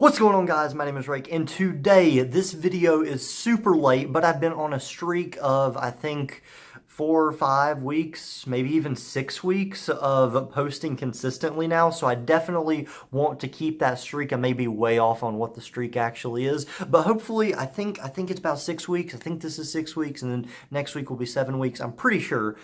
What's going on, guys? My name is Rake, and today this video is super late, but I've been on a streak of, I think, 4 or 5 weeks, maybe even 6 weeks of posting consistently now, so I definitely want to keep that streak. I may be way off on what the streak actually is, but hopefully, I think it's about 6 weeks. I think this is 6 weeks, and then next week will be 7 weeks. I'm pretty sure.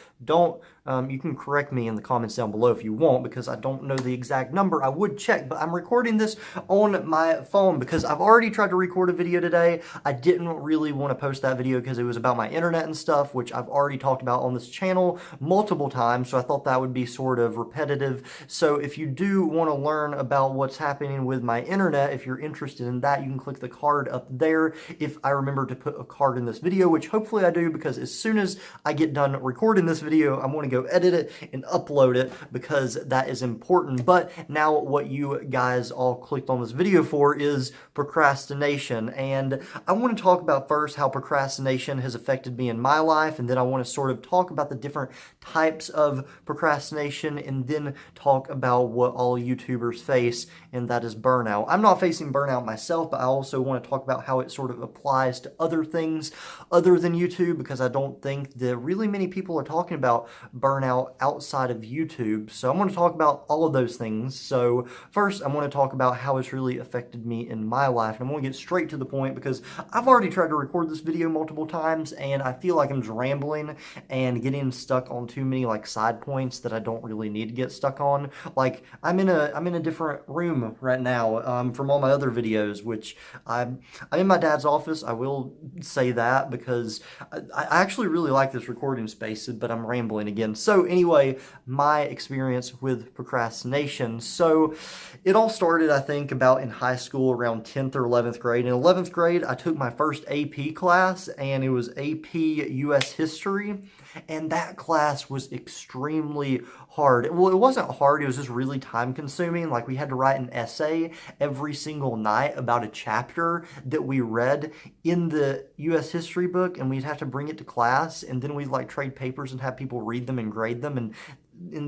You can correct me in the comments down below if you want, because I don't know the exact number. I would check, but I'm recording this on my phone because I've already tried to record a video today. I didn't really want to post that video because it was about my internet and stuff, which I've already talked about on this channel multiple times, so I thought that would be sort of repetitive. So if you do want to learn about what's happening with my internet, if you're interested in that, you can click the card up there if I remember to put a card in this video, which hopefully I do, because as soon as I get done recording this video, I'm going to go edit it and upload it because that is important. But now what you guys all clicked on this video for is procrastination, and I want to talk about first how procrastination has affected me in my life, and then I want to sort of talk about the different types of procrastination, and then talk about what all YouTubers face, and that is burnout. I'm not facing burnout myself, but I also want to talk about how it sort of applies to other things other than YouTube, because I don't think that really many people are talking about burnout outside of YouTube. So I'm going to talk about all of those things. So first, I want to talk about how it's really affected me in my life, and I'm going to get straight to the point because I've already tried to record this video multiple times, and I feel like I'm just rambling and getting stuck on too many like side points that I don't really need to get stuck on. Like I'm in a different room right now from all my other videos, which I'm in my dad's office. I will say that because I actually really like this recording space, but I'm rambling again. So anyway, my experience with procrastination. So it all started, I think, about in high school around 10th or 11th grade. In 11th grade, I took my first AP class, and it was AP US History, and that class was extremely hard. Well, it wasn't hard, it was just really time consuming. Like, we had to write an essay every single night about a chapter that we read in the US history book, and we'd have to bring it to class, and then we'd like trade papers and have people read them and grade them, and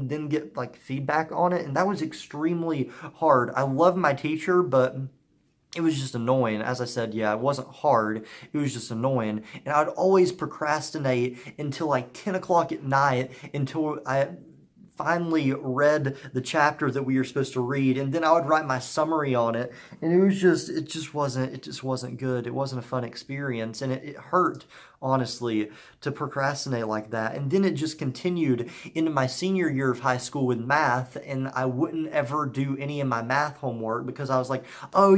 then get like feedback on it. And that was extremely hard. I love my teacher, but it was just annoying. As I said, yeah, it wasn't hard. It was just annoying. And I'd always procrastinate until like 10 o'clock at night until I finally read the chapter that we were supposed to read, and then I would write my summary on it, and it just wasn't good. It wasn't a fun experience, and it hurt, honestly, to procrastinate like that. And then it just continued into my senior year of high school with math, and I wouldn't ever do any of my math homework because I was like, oh,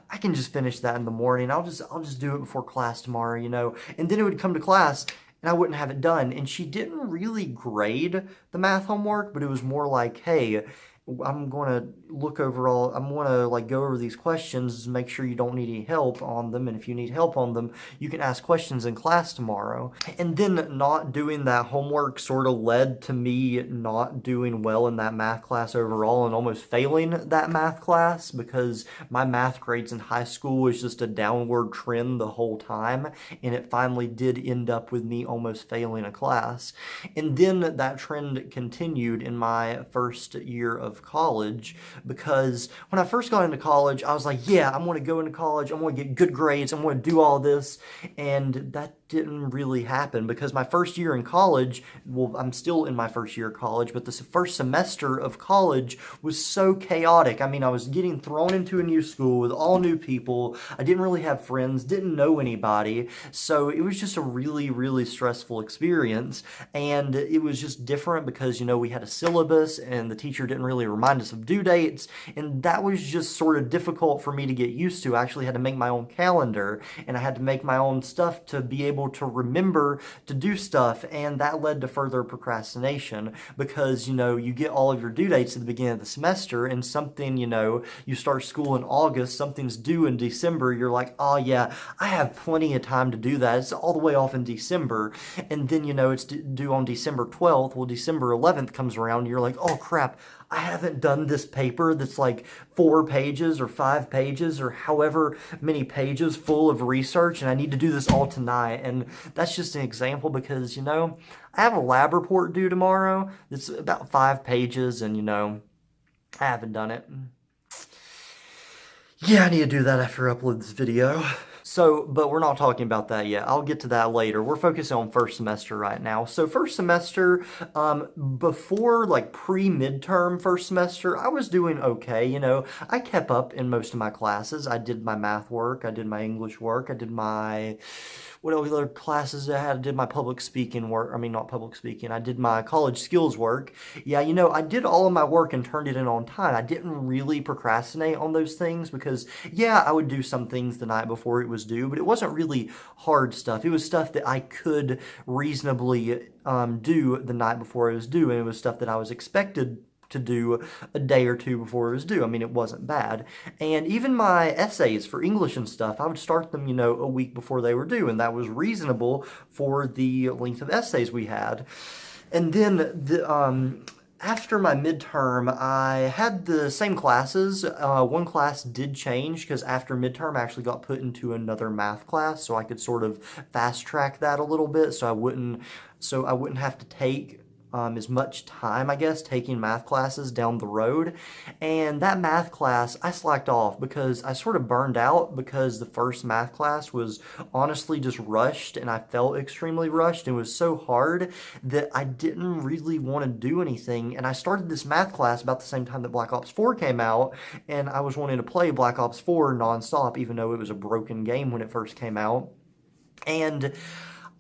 I can just finish that in the morning. I'll just do it before class tomorrow. And then it would come to class, and I wouldn't have it done. And she didn't really grade the math homework, but it was more like, hey, I'm going to I'm going to like go over these questions, make sure you don't need any help on them, and if you need help on them, you can ask questions in class tomorrow. And then not doing that homework sort of led to me not doing well in that math class overall, and almost failing that math class, because my math grades in high school was just a downward trend the whole time, and it finally did end up with me almost failing a class. And then that trend continued in my first year of college, because when I first got into college, I was like, yeah, I'm going to go into college, I'm going to get good grades, I'm going to do all this, and that didn't really happen, because my first year in college, well, I'm still in my first year of college, but this first semester of college was so chaotic. I mean, I was getting thrown into a new school with all new people. I didn't really have friends, didn't know anybody, so it was just a really, really stressful experience, and it was just different because, we had a syllabus, and the teacher didn't really remind us of due dates, and that was just sort of difficult for me to get used to. I actually had to make my own calendar, and I had to make my own stuff to be able to remember to do stuff, and that led to further procrastination, because you get all of your due dates at the beginning of the semester, and something, you start school in August, something's due in December, you're like, oh yeah, I have plenty of time to do that, it's all the way off in December, and then it's due on December 12th. Well, December 11th comes around, and you're like, oh crap, I haven't done this paper that's like 4 pages or 5 pages or however many pages full of research, and I need to do this all tonight. And that's just an example because, I have a lab report due tomorrow that's about 5 pages, and, I haven't done it. Yeah, I need to do that after I upload this video. So, but we're not talking about that yet. I'll get to that later. We're focusing on first semester right now. So first semester, before like pre-midterm first semester, I was doing okay. You know, I kept up in most of my classes. I did my math work. I did my English work. I did my, what other classes I had? I did my public speaking work. I mean, not public speaking. I did my college skills work. Yeah, you know, I did all of my work and turned it in on time. I didn't really procrastinate on those things because, yeah, I would do some things the night before it was due, but it wasn't really hard stuff. It was stuff that I could reasonably do the night before it was due, and it was stuff that I was expected to do a day or two before it was due. I mean, it wasn't bad. And even my essays for English and stuff, I would start them, you know, a week before they were due, and that was reasonable for the length of essays we had. And then after my midterm, I had the same classes. One class did change because after midterm, I actually got put into another math class, so I could sort of fast track that a little bit, so I wouldn't have to take as much time, I guess, taking math classes down the road. And that math class, I slacked off because I sort of burned out because the first math class was honestly just rushed, and I felt extremely rushed. It was so hard that I didn't really want to do anything. And I started this math class about the same time that Black Ops 4 came out, and I was wanting to play Black Ops 4 nonstop, even though it was a broken game when it first came out. And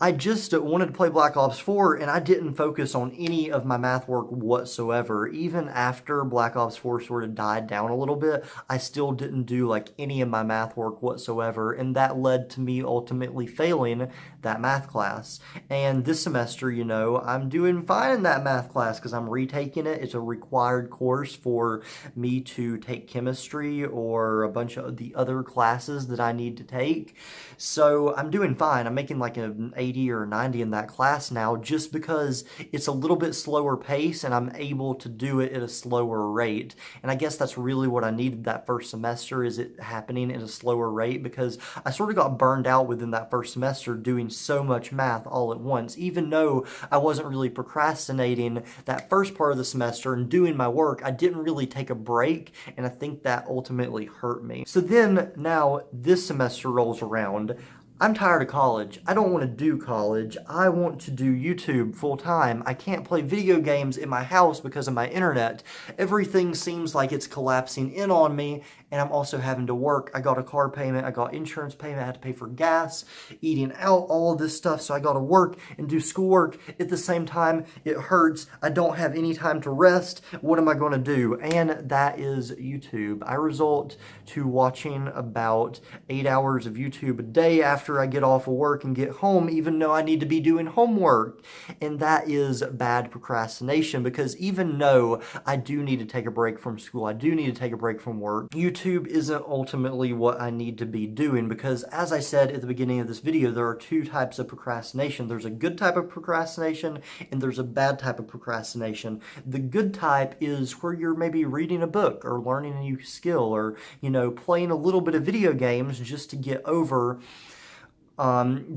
I just wanted to play Black Ops 4, and I didn't focus on any of my math work whatsoever. Even after Black Ops 4 sort of died down a little bit, I still didn't do like any of my math work whatsoever, and that led to me ultimately failing that math class. And this semester, you know, I'm doing fine in that math class because I'm retaking it. It's a required course for me to take chemistry or a bunch of the other classes that I need to take. So I'm doing fine. I'm making like an 80 or 90 in that class now just because it's a little bit slower pace and I'm able to do it at a slower rate. And I guess that's really what I needed that first semester, is it happening at a slower rate, because I sort of got burned out within that first semester doing so much math all at once. Even though I wasn't really procrastinating that first part of the semester and doing my work, I didn't really take a break, and I think that ultimately hurt me. So then now this semester rolls around. I'm tired of college. I don't want to do college. I want to do YouTube full time. I can't play video games in my house because of my internet. Everything seems like it's collapsing in on me, and I'm also having to work. I got a car payment, I got insurance payment, I had to pay for gas, eating out, all of this stuff, so I got to work and do schoolwork at the same time. It hurts. I don't have any time to rest. What am I going to do? And that is YouTube. I result to watching about 8 hours of YouTube a day after I get off of work and get home, even though I need to be doing homework. And that is bad procrastination, because even though I do need to take a break from school, I do need to take a break from work, YouTube isn't ultimately what I need to be doing, because as I said at the beginning of this video, there are two types of procrastination. There's a good type of procrastination and there's a bad type of procrastination. The good type is where you're maybe reading a book or learning a new skill, or, you know, playing a little bit of video games just to get over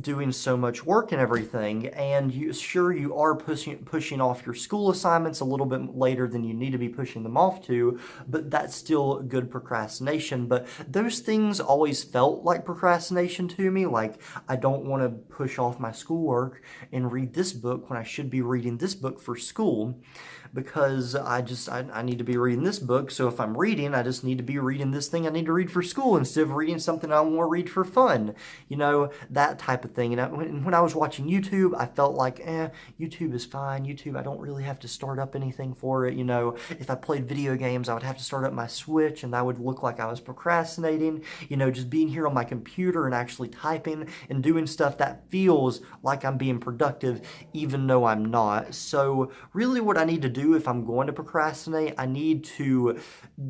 doing so much work and everything, and you are pushing off your school assignments a little bit later than you need to be pushing them off to, but that's still good procrastination. But those things always felt like procrastination to me. Like, I don't want to push off my schoolwork and read this book when I should be reading this book for school, because I need to be reading this book. So if I'm reading, I just need to be reading this thing I need to read for school instead of reading something I want to read for fun. You know, that type of thing. And when I was watching YouTube, I felt like, YouTube is fine. YouTube, I don't really have to start up anything for it. You know, if I played video games, I would have to start up my Switch, and that would look like I was procrastinating. You know, just being here on my computer and actually typing and doing stuff, that feels like I'm being productive, even though I'm not. So really what I need to do if I'm going to procrastinate, I need to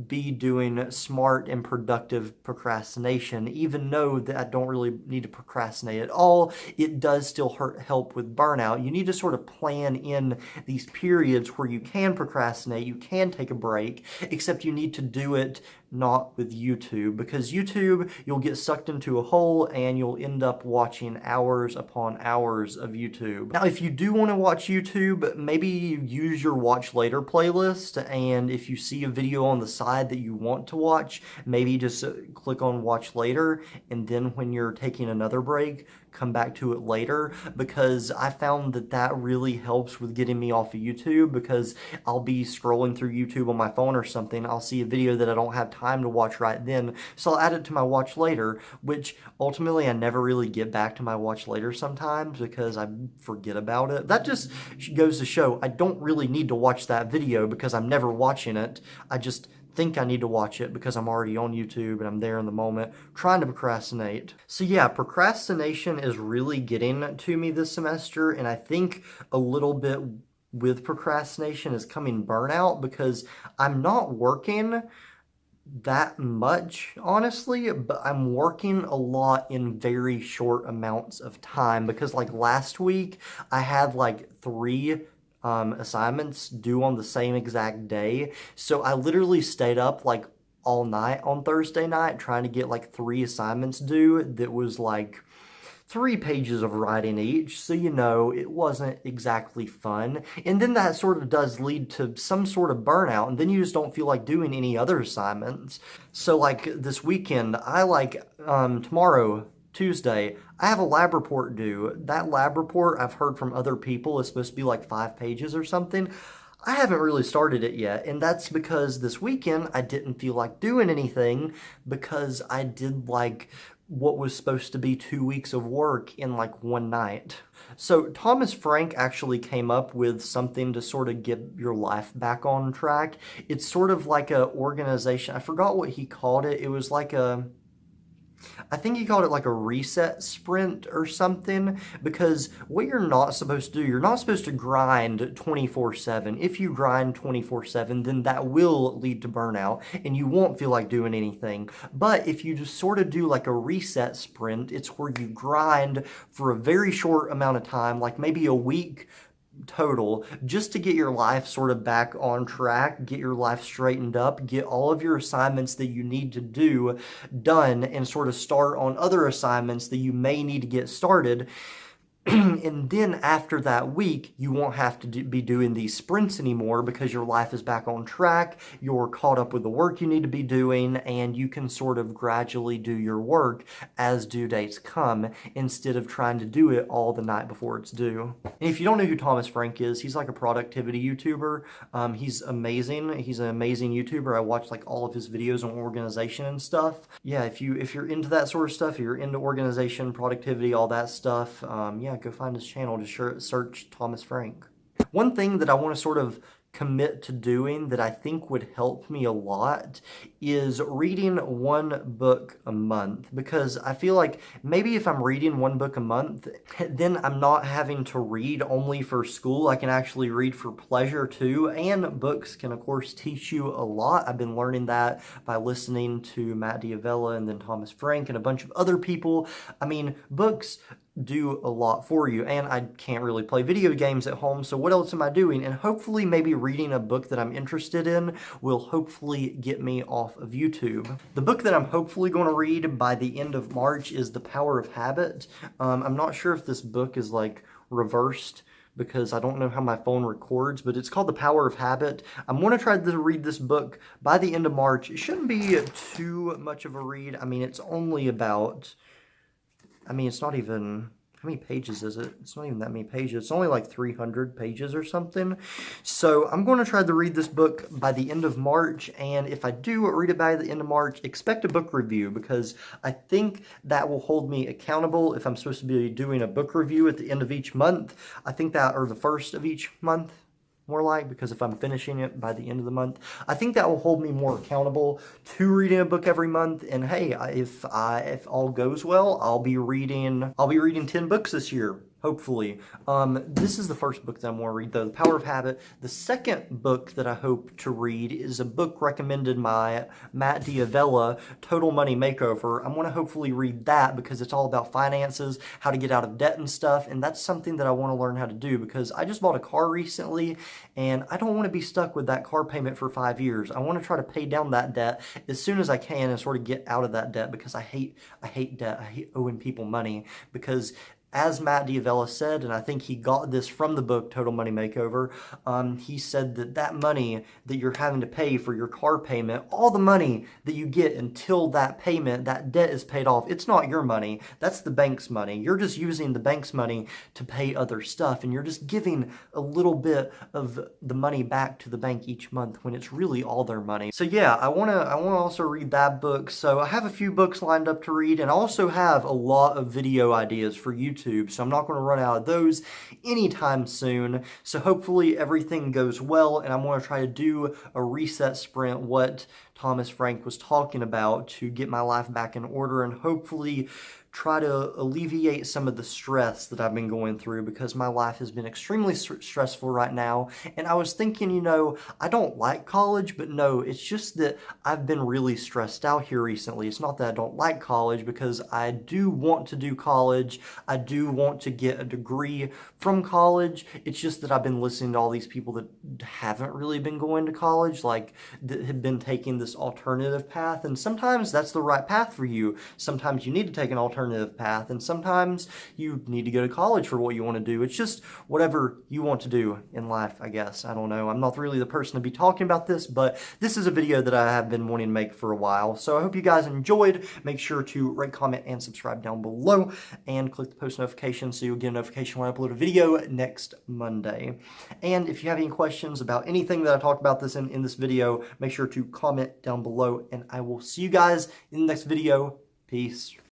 be doing smart and productive procrastination. Even though that I don't really need to procrastinate at all, it does still help with burnout. You need to sort of plan in these periods where you can procrastinate, you can take a break, except you need to do it not with YouTube, because YouTube, you'll get sucked into a hole and you'll end up watching hours upon hours of YouTube. Now, if you do want to watch YouTube, maybe use your watch later playlist, and if you see a video on the side that you want to watch, maybe just click on watch later, and then when you're taking another break, come back to it later, because I found that that really helps with getting me off of YouTube, because I'll be scrolling through YouTube on my phone or something, I'll see a video that I don't have time to watch right then, so I'll add it to my watch later, which ultimately I never really get back to my watch later sometimes because I forget about it. That just goes to show I don't really need to watch that video because I'm never watching it. I just think I need to watch it because I'm already on YouTube and I'm there in the moment trying to procrastinate. So yeah, procrastination is really getting to me this semester, and I think a little bit with procrastination is coming burnout, because I'm not working that much, honestly, but I'm working a lot in very short amounts of time, because like last week I had like 3 assignments due on the same exact day. So I literally stayed up like all night on Thursday night trying to get like 3 assignments due that was like 3 pages of writing each, so you know, it wasn't exactly fun. And then that sort of does lead to some sort of burnout, and then you just don't feel like doing any other assignments. So like this weekend, tomorrow, Tuesday, I have a lab report due. That lab report, I've heard from other people, is supposed to be like 5 pages or something. I haven't really started it yet, and that's because this weekend I didn't feel like doing anything, because I did like what was supposed to be 2 weeks of work in like one night. So Thomas Frank actually came up with something to sort of get your life back on track. It's sort of like a organization. I forgot what he called it. It was like I think he called it like a reset sprint or something, because what you're not supposed to do, you're not supposed to grind 24/7. If you grind 24/7, then that will lead to burnout and you won't feel like doing anything. But if you just sort of do like a reset sprint, it's where you grind for a very short amount of time, like maybe a week total, just to get your life sort of back on track, get your life straightened up, get all of your assignments that you need to do done, and sort of start on other assignments that you may need to get started. And then after that week, you won't have to be doing these sprints anymore, because your life is back on track, you're caught up with the work you need to be doing, and you can sort of gradually do your work as due dates come, instead of trying to do it all the night before it's due. And if you don't know who Thomas Frank is, he's like a productivity YouTuber. He's amazing. He's an amazing YouTuber. I watch like all of his videos on organization and stuff. Yeah, if you're into that sort of stuff, if you're into organization, productivity, all that stuff, yeah, go find his channel. Just search Thomas Frank. One thing that I want to sort of commit to doing that I think would help me a lot is reading 1 book a month, because I feel like maybe if I'm reading 1 book a month, then I'm not having to read only for school. I can actually read for pleasure too, and books can of course teach you a lot. I've been learning that by listening to Matt D'Avella and then Thomas Frank and a bunch of other people. I mean, books do a lot for you, and I can't really play video games at home, so what else am I doing? And hopefully maybe reading a book that I'm interested in will hopefully get me off of YouTube. The book that I'm hopefully going to read by the end of March is The Power of Habit. I'm not sure if this book is like reversed, because I don't know how my phone records, but it's called The Power of Habit. I'm going to try to read this book by the end of March. It shouldn't be too much of a read. I mean, it's only about, it's not even, how many pages is it? It's not even that many pages. It's only like 300 pages or something. So I'm going to try to read this book by the end of March, and if I do read it by the end of March, expect a book review, because I think that will hold me accountable if I'm supposed to be doing a book review at the end of each month. I think that, or the first of each month, more like, because if I'm finishing it by the end of the month, I think that will hold me more accountable to reading a book every month. And hey, if all goes well, I'll be reading 10 books this year. hopefully. This is the first book that I'm going to read, though, The Power of Habit. The second book that I hope to read is a book recommended by Matt D'Avella, Total Money Makeover. I'm going to hopefully read that because it's all about finances, how to get out of debt and stuff, and that's something that I want to learn how to do because I just bought a car recently, and I don't want to be stuck with that car payment for 5 years. I want to try to pay down that debt as soon as I can and sort of get out of that debt because I hate debt. I hate owing people money because as Matt D'Avella said, and I think he got this from the book Total Money Makeover, he said that money that you're having to pay for your car payment, all the money that you get until that payment, that debt is paid off, it's not your money. That's the bank's money. You're just using the bank's money to pay other stuff, and you're just giving a little bit of the money back to the bank each month when it's really all their money. So yeah, I wanna also read that book. So I have a few books lined up to read, and I also have a lot of video ideas for YouTube. So I'm not going to run out of those anytime soon. So hopefully everything goes well, and I'm going to try to do a reset sprint, what Thomas Frank was talking about, to get my life back in order and hopefully try to alleviate some of the stress that I've been going through because my life has been extremely stressful right now. And I was thinking, you know, I don't like college, but no, it's just that I've been really stressed out here recently. It's not that I don't like college because I do want to do college. I do want to get a degree from college. It's just that I've been listening to all these people that haven't really been going to college, like that have been taking this alternative path. And sometimes that's the right path for you. Sometimes you need to take an alternative path, and sometimes you need to go to college for what you want to do. It's just whatever you want to do in life, I guess. I don't know. I'm not really the person to be talking about this, but this is a video that I have been wanting to make for a while. So I hope you guys enjoyed. Make sure to rate, comment, and subscribe down below, and click the post notification so you'll get a notification when I upload a video next Monday. And if you have any questions about anything that I talked about in this video, make sure to comment down below, and I will see you guys in the next video. Peace.